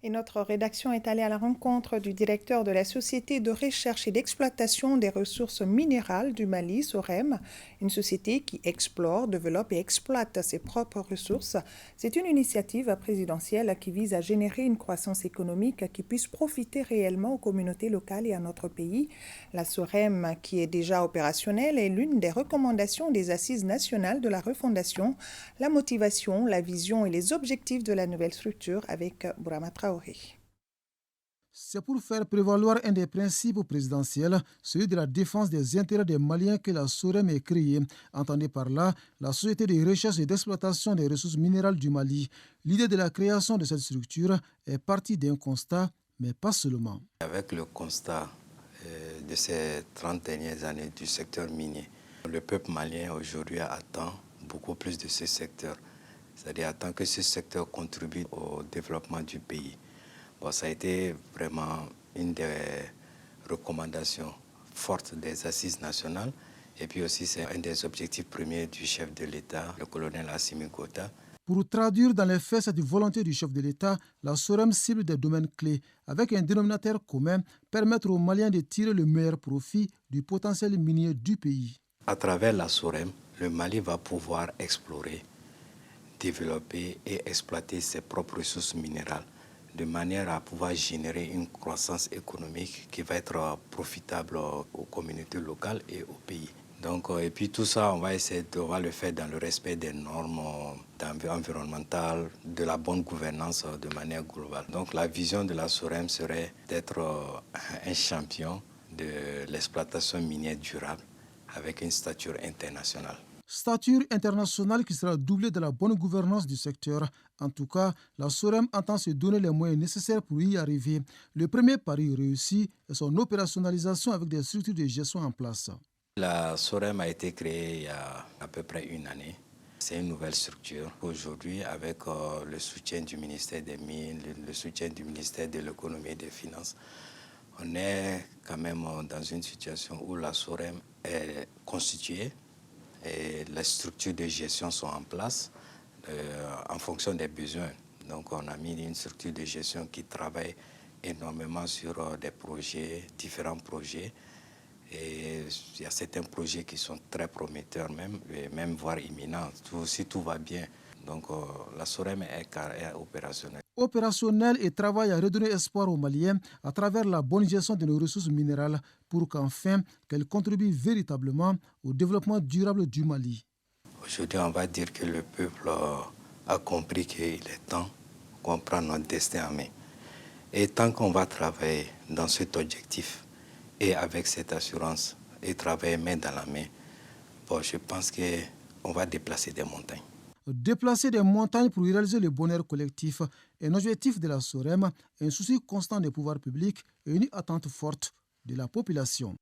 Et notre rédaction est allée à la rencontre du directeur de la Société de recherche et d'exploitation des ressources minérales du Mali, SOREM, une société qui explore, développe et exploite ses propres ressources. C'est une initiative présidentielle qui vise à générer une croissance économique qui puisse profiter réellement aux communautés locales et à notre pays. La SOREM, qui est déjà opérationnelle, est l'une des recommandations des Assises nationales de la refondation, la motivation, la vision et les objectifs de la nouvelle structure avec Bourama Traoré. C'est pour faire prévaloir un des principes présidentiels, celui de la défense des intérêts des Maliens que la SOREM est créée. Entendez par là la Société de recherche et d'exploitation des ressources minérales du Mali. L'idée de la création de cette structure est partie d'un constat, mais pas seulement. Avec le constat de ces 30 dernières années du secteur minier, le peuple malien aujourd'hui attend beaucoup plus de ce secteur. C'est-à-dire attend que ce secteur contribue au développement du pays. Bon, ça a été vraiment une des recommandations fortes des Assises nationales. Et puis aussi, c'est un des objectifs premiers du chef de l'État, le colonel Assimi Goïta. Pour traduire dans les faits cette volonté du chef de l'État, la SOREM cible des domaines clés, avec un dénominateur commun, permettre aux Maliens de tirer le meilleur profit du potentiel minier du pays. À travers la SOREM, le Mali va pouvoir explorer, développer et exploiter ses propres ressources minérales de manière à pouvoir générer une croissance économique qui va être profitable aux communautés locales et au pays. Donc, et puis tout ça, on va le faire dans le respect des normes environnementales, de la bonne gouvernance de manière globale. Donc la vision de la SOREM serait d'être un champion de l'exploitation minière durable avec une stature internationale. Stature internationale qui sera doublée de la bonne gouvernance du secteur. En tout cas, la SOREM entend se donner les moyens nécessaires pour y arriver. Le premier pari réussi est son opérationnalisation avec des structures de gestion en place. La SOREM a été créée il y a à peu près une année. C'est une nouvelle structure. Aujourd'hui, avec le soutien du ministère des Mines, le soutien du ministère de l'Économie et des Finances, on est quand même dans une situation où la SOREM est constituée et les structures de gestion sont en place en fonction des besoins. Donc on a mis une structure de gestion qui travaille énormément sur des projets, différents projets. Et il y a certains projets qui sont très prometteurs même voire imminents, si tout va bien. Donc la SOREM est opérationnelle. Opérationnel et travaille à redonner espoir aux Maliens à travers la bonne gestion de nos ressources minérales pour qu'enfin qu'elles contribuent véritablement au développement durable du Mali. Aujourd'hui, on va dire que le peuple a compris qu'il est temps qu'on prenne notre destin en main. Et tant qu'on va travailler dans cet objectif et avec cette assurance et travailler main dans la main, bon, je pense qu'on va déplacer des montagnes. Déplacer des montagnes pour réaliser le bonheur collectif est un objectif de la SOREM, un souci constant des pouvoirs publics et une attente forte de la population.